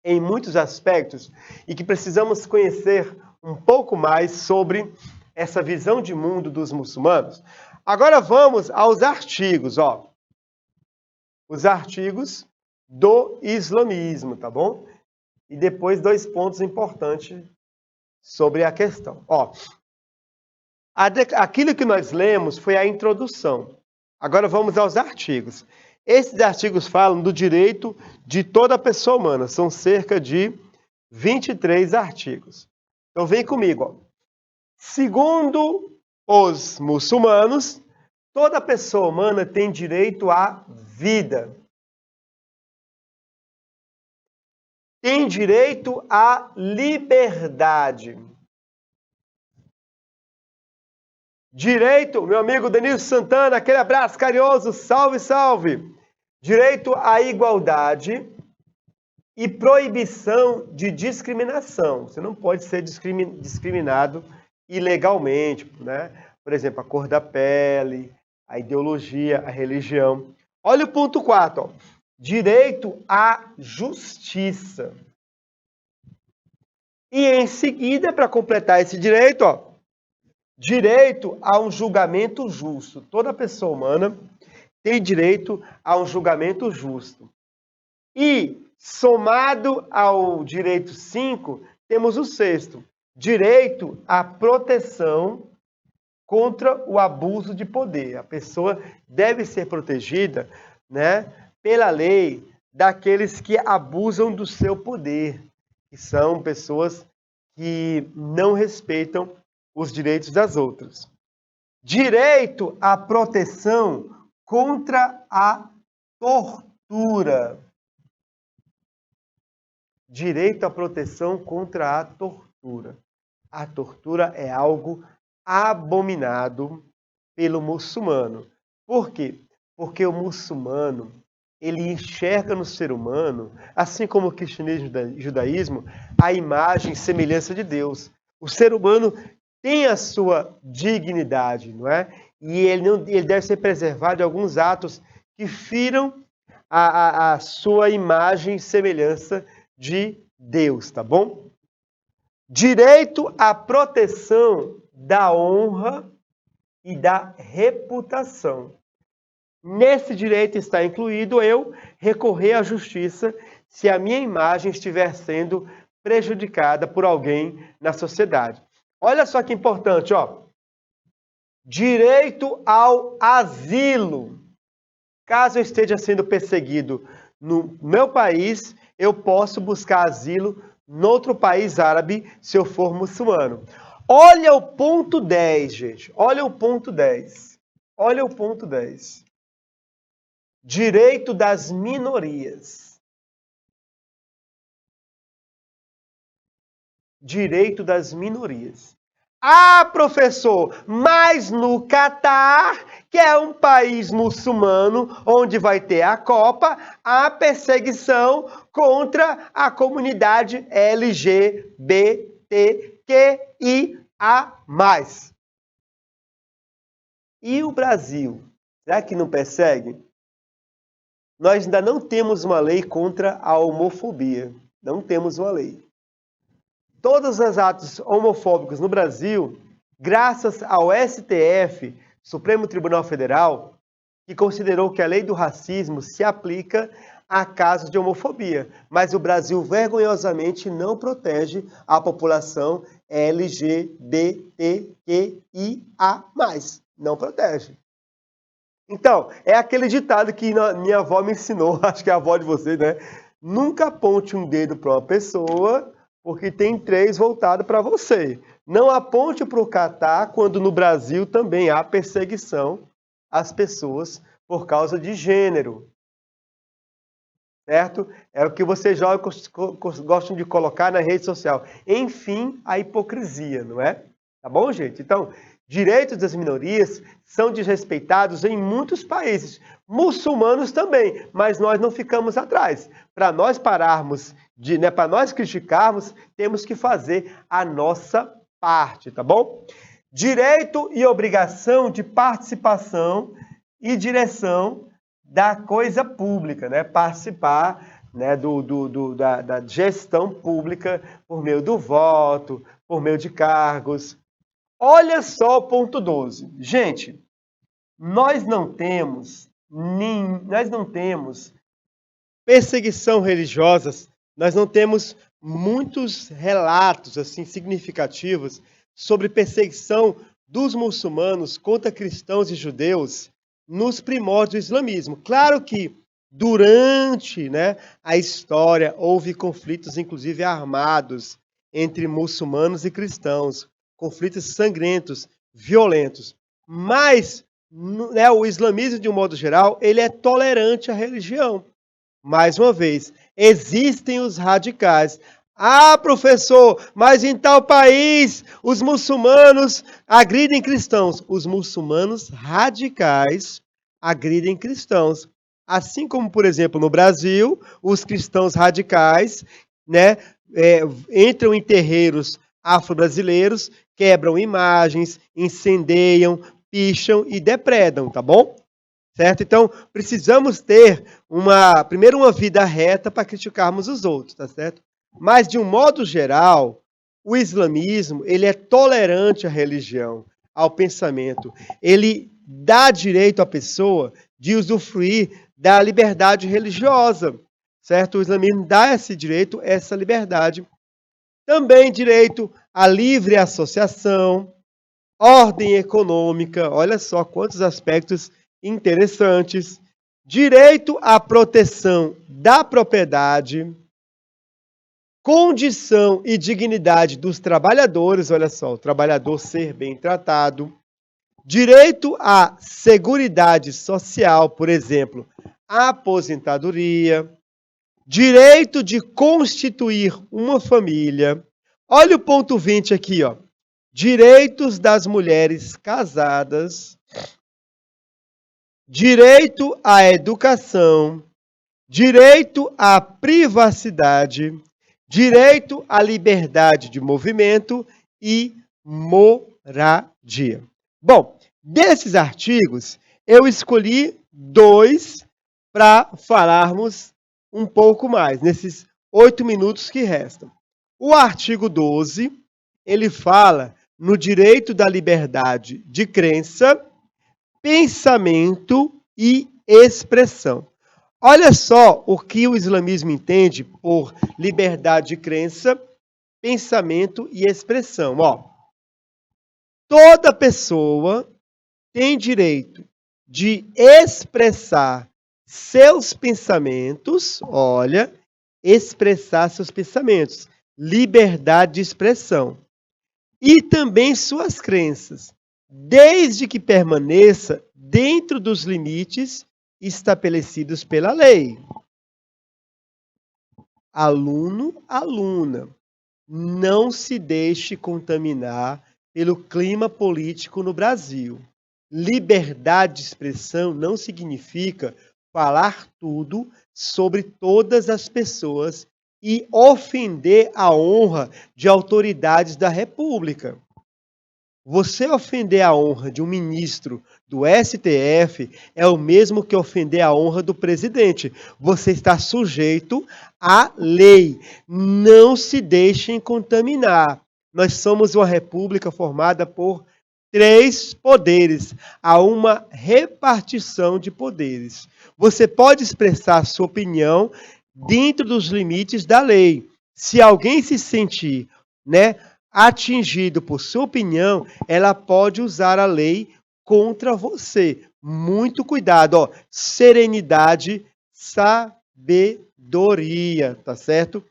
em muitos aspectos e que precisamos conhecer um pouco mais sobre essa visão de mundo dos muçulmanos. Agora vamos aos artigos, ó. Os artigos do islamismo, tá bom? E depois 2 pontos importantes sobre a questão. Ó, aquilo que nós lemos foi a introdução. Agora vamos aos artigos. Esses artigos falam do direito de toda pessoa humana. São cerca de 23 artigos. Então vem comigo. Ó. Segundo os muçulmanos, toda pessoa humana tem direito à vida. Tem direito à liberdade. Direito, meu amigo Denilson Santana, aquele abraço carinhoso, salve, salve. Direito à igualdade e proibição de discriminação. Você não pode ser discriminado ilegalmente, né? Por exemplo, a cor da pele, a ideologia, a religião. Olha o ponto 4, ó. Direito à justiça. E em seguida, para completar esse direito, ó, direito a um julgamento justo. Toda pessoa humana tem direito a um julgamento justo. E, somado ao direito 5, temos o 6º, direito à proteção contra o abuso de poder. A pessoa deve ser protegida, né, pela lei daqueles que abusam do seu poder, que são pessoas que não respeitam os direitos das outras. Direito à proteção contra a tortura. Direito à proteção contra a tortura. A tortura é algo abominado, pelo muçulmano. Por quê? Porque o muçulmano, ele enxerga no ser humano, assim como o cristianismo e o judaísmo, a imagem e semelhança de Deus. O ser humano tem a sua dignidade, não é? E ele deve ser preservado de alguns atos que firam a sua imagem e semelhança de Deus, tá bom? Direito à proteção da honra e da reputação. Nesse direito está incluído eu recorrer à justiça se a minha imagem estiver sendo prejudicada por alguém na sociedade. Olha só que importante, ó. Direito ao asilo. Caso eu esteja sendo perseguido no meu país, eu posso buscar asilo em outro país árabe se eu for muçulmano. Olha o ponto 10, gente. Olha o ponto 10. Olha o ponto 10. Direito das minorias. Direito das minorias. Ah, professor, mas no Catar, que é um país muçulmano, onde vai ter a Copa, há perseguição contra a comunidade LGBTQIA+. E o Brasil? Será que não persegue? Nós ainda não temos uma lei contra a homofobia. Não temos uma lei. Todos os atos homofóbicos no Brasil, graças ao STF, Supremo Tribunal Federal, que considerou que a lei do racismo se aplica a casos de homofobia. Mas o Brasil, vergonhosamente, não protege a população LGBTQIA+. Não protege. Então, é aquele ditado que minha avó me ensinou, acho que é a avó de vocês, né? Nunca aponte um dedo para uma pessoa, porque tem 3 voltados para você. Não aponte para o Catar, quando no Brasil também há perseguição às pessoas por causa de gênero. Certo? É o que vocês gostam de colocar na rede social. Enfim, a hipocrisia, não é? Tá bom, gente? Então, direitos das minorias são desrespeitados em muitos países, muçulmanos também, mas nós não ficamos atrás. Para nós pararmos, para nós criticarmos, temos que fazer a nossa parte, tá bom? Direito e obrigação de participação e direção da coisa pública, né? Participar, né, da gestão pública por meio do voto, por meio de cargos. Olha só o ponto 12. Gente, nós não temos perseguição religiosa, nós não temos muitos relatos assim significativos sobre perseguição dos muçulmanos contra cristãos e judeus nos primórdios do islamismo. Claro que durante, né, a história houve conflitos, inclusive armados, entre muçulmanos e cristãos, conflitos sangrentos, violentos. Mas, né, o islamismo, de um modo geral, ele é tolerante à religião. Mais uma vez, existem os radicais. Ah, professor, mas em tal país os muçulmanos agridem cristãos. Os muçulmanos radicais agridem cristãos. Assim como, por exemplo, no Brasil, os cristãos radicais, né, entram em terreiros afro-brasileiros, quebram imagens, incendeiam, picham e depredam, tá bom? Certo? Então, precisamos ter primeiro uma vida reta para criticarmos os outros, tá certo? Mas, de um modo geral, o islamismo, ele é tolerante à religião, ao pensamento. Ele dá direito à pessoa de usufruir da liberdade religiosa, certo? O islamismo dá esse direito, essa liberdade. Também direito à livre associação, ordem econômica, olha só quantos aspectos interessantes. Direito à proteção da propriedade, condição e dignidade dos trabalhadores, olha só, o trabalhador ser bem tratado. Direito à seguridade social, por exemplo, a aposentadoria. Direito de constituir uma família. Olha o ponto 20 aqui, ó. Direitos das mulheres casadas. direito à educação, direito à privacidade, direito à liberdade de movimento e moradia. Bom, desses artigos, eu escolhi 2 para falarmos um pouco mais, nesses 8 minutos que restam. O artigo 12, ele fala no direito da liberdade de crença, pensamento e expressão. Olha só o que o islamismo entende por liberdade de crença, pensamento e expressão. Toda pessoa tem direito de expressar seus pensamentos, expressar seus pensamentos, liberdade de expressão, e também suas crenças, desde que permaneça dentro dos limites estabelecidos pela lei. Aluno, aluna, não se deixe contaminar pelo clima político no Brasil. Liberdade de expressão não significa falar tudo sobre todas as pessoas e ofender a honra de autoridades da República. Você ofender a honra de um ministro do STF é o mesmo que ofender a honra do presidente. Você está sujeito à lei. Não se deixem contaminar. Nós somos uma república formada por 3 poderes. Há uma repartição de poderes. Você pode expressar sua opinião dentro dos limites da lei. Se alguém se sentir, atingido por sua opinião, ela pode usar a lei contra você. Muito cuidado, serenidade, sabedoria, tá certo?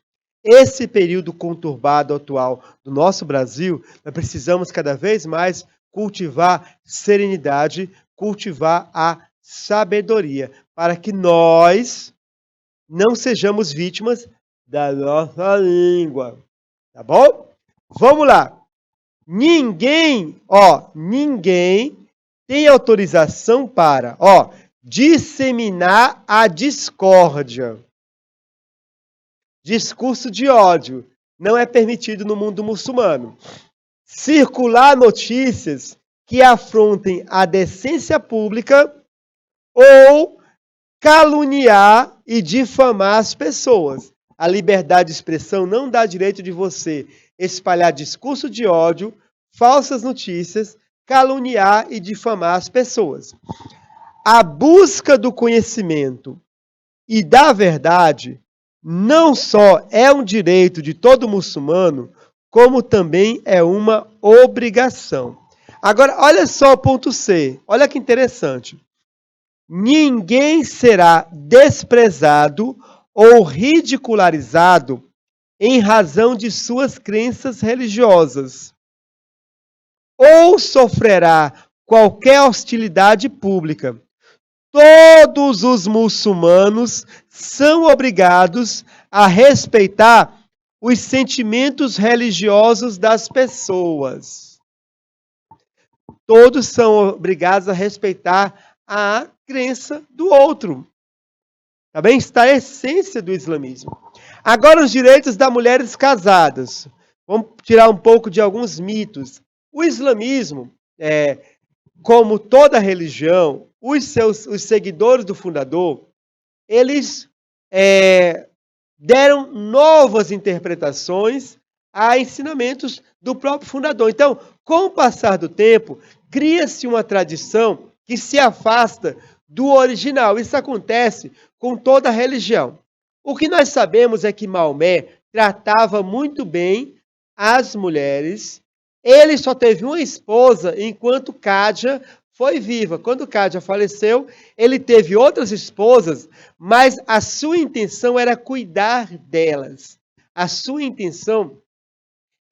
Esse período conturbado atual do nosso Brasil, nós precisamos cada vez mais cultivar serenidade, cultivar a sabedoria, para que nós não sejamos vítimas da nossa língua, tá bom? Vamos lá. Ninguém tem autorização para, disseminar a discórdia. Discurso de ódio não é permitido no mundo muçulmano. Circular notícias que afrontem a decência pública ou caluniar e difamar as pessoas. A liberdade de expressão não dá direito de você espalhar discurso de ódio, falsas notícias, caluniar e difamar as pessoas. A busca do conhecimento e da verdade não só é um direito de todo muçulmano, como também é uma obrigação. Agora, olha só o ponto C. Olha que interessante. Ninguém será desprezado ou ridicularizado em razão de suas crenças religiosas, ou sofrerá qualquer hostilidade pública. Todos os muçulmanos são obrigados a respeitar os sentimentos religiosos das pessoas. Todos são obrigados a respeitar a crença do outro. Tá bem? Está a essência do islamismo. Agora, os direitos das mulheres casadas. Vamos tirar um pouco de alguns mitos. O islamismo, como toda religião, os seguidores do fundador, eles deram novas interpretações a ensinamentos do próprio fundador. Então, com o passar do tempo, cria-se uma tradição que se afasta do original. Isso acontece com toda a religião. O que nós sabemos é que Maomé tratava muito bem as mulheres. Ele só teve uma esposa enquanto Kádia foi viva. Quando Kádia faleceu, ele teve outras esposas, mas a sua intenção era cuidar delas. A sua intenção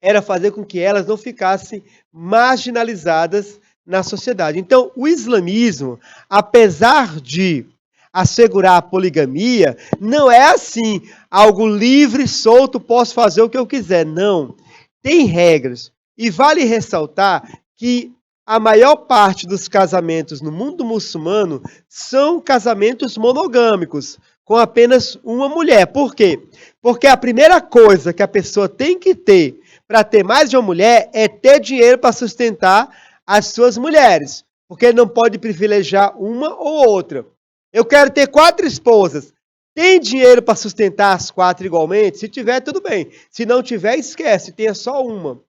era fazer com que elas não ficassem marginalizadas na sociedade. Então, o islamismo, apesar de assegurar a poligamia, não é assim, algo livre, solto, posso fazer o que eu quiser. Não, tem regras. E vale ressaltar que a maior parte dos casamentos no mundo muçulmano são casamentos monogâmicos, com apenas uma mulher. Por quê? Porque a primeira coisa que a pessoa tem que ter para ter mais de uma mulher é ter dinheiro para sustentar as suas mulheres. Porque ele não pode privilegiar uma ou outra. Eu quero ter 4 esposas. Tem dinheiro para sustentar as 4 igualmente? Se tiver, tudo bem. Se não tiver, esquece, tenha só uma.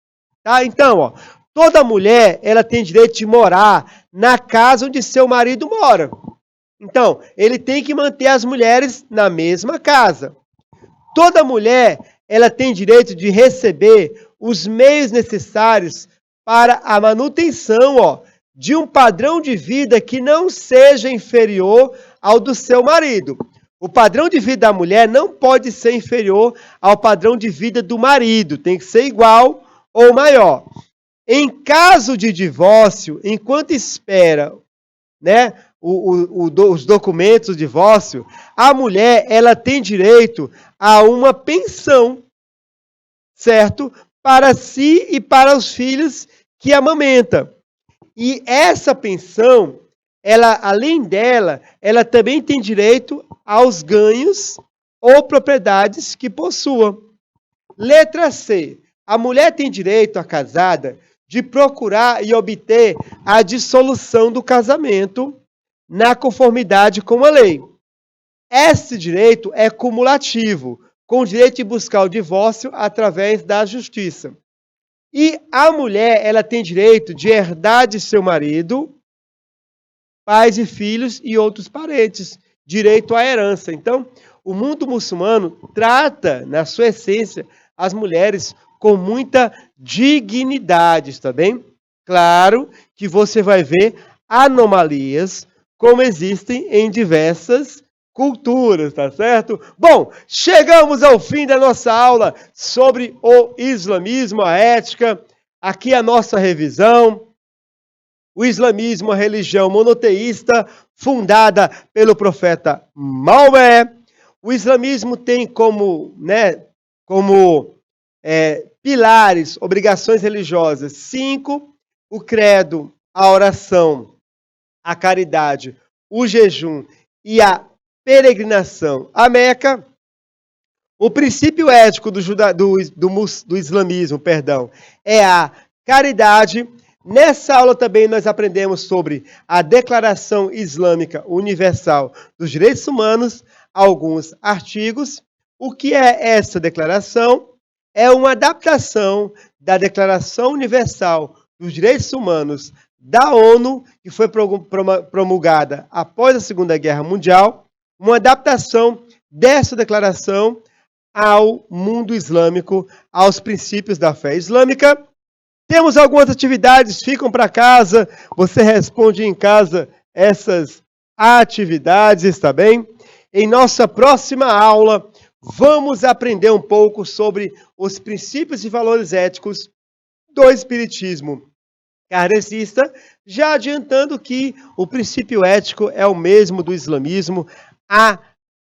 Tá? Então, ó, toda mulher ela tem direito de morar na casa onde seu marido mora. Então, ele tem que manter as mulheres na mesma casa. Toda mulher ela tem direito de receber os meios necessários para a manutenção, ó, de um padrão de vida que não seja inferior ao do seu marido. O padrão de vida da mulher não pode ser inferior ao padrão de vida do marido, tem que ser igual ou maior. Em caso de divórcio, enquanto espera, né, os documentos do divórcio, a mulher ela tem direito a uma pensão, certo? Para si e para os filhos que amamenta. E essa pensão, ela, além dela, ela também tem direito aos ganhos ou propriedades que possua. Letra C. A mulher tem direito, a casada, de procurar e obter a dissolução do casamento na conformidade com a lei. Esse direito é cumulativo, com o direito de buscar o divórcio através da justiça. E a mulher, ela tem direito de herdar de seu marido, pais e filhos e outros parentes, direito à herança. Então, o mundo muçulmano trata, na sua essência, as mulheres com muita dignidade, está bem? Claro que você vai ver anomalias, como existem em diversas culturas, tá certo? Bom, chegamos ao fim da nossa aula sobre o islamismo, a ética. Aqui a nossa revisão. O islamismo é uma religião monoteísta fundada pelo profeta Maomé. O islamismo tem como pilares, obrigações religiosas, 5: o credo, a oração, a caridade, o jejum e a peregrinação a Meca. O princípio ético do islamismo, é a caridade. Nessa aula também nós aprendemos sobre a Declaração Islâmica Universal dos Direitos Humanos, alguns artigos. O que é essa declaração? É uma adaptação da Declaração Universal dos Direitos Humanos da ONU, que foi promulgada após a Segunda Guerra Mundial, uma adaptação dessa declaração ao mundo islâmico, aos princípios da fé islâmica. Temos algumas atividades, ficam para casa, você responde em casa essas atividades, está bem? Em nossa próxima aula, vamos aprender um pouco sobre os princípios e valores éticos do espiritismo kardecista, já adiantando que o princípio ético é o mesmo do islamismo, a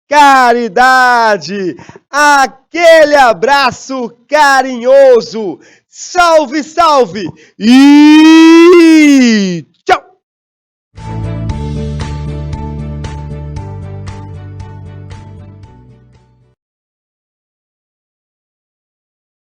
caridade. Aquele abraço carinhoso. Salve, salve! E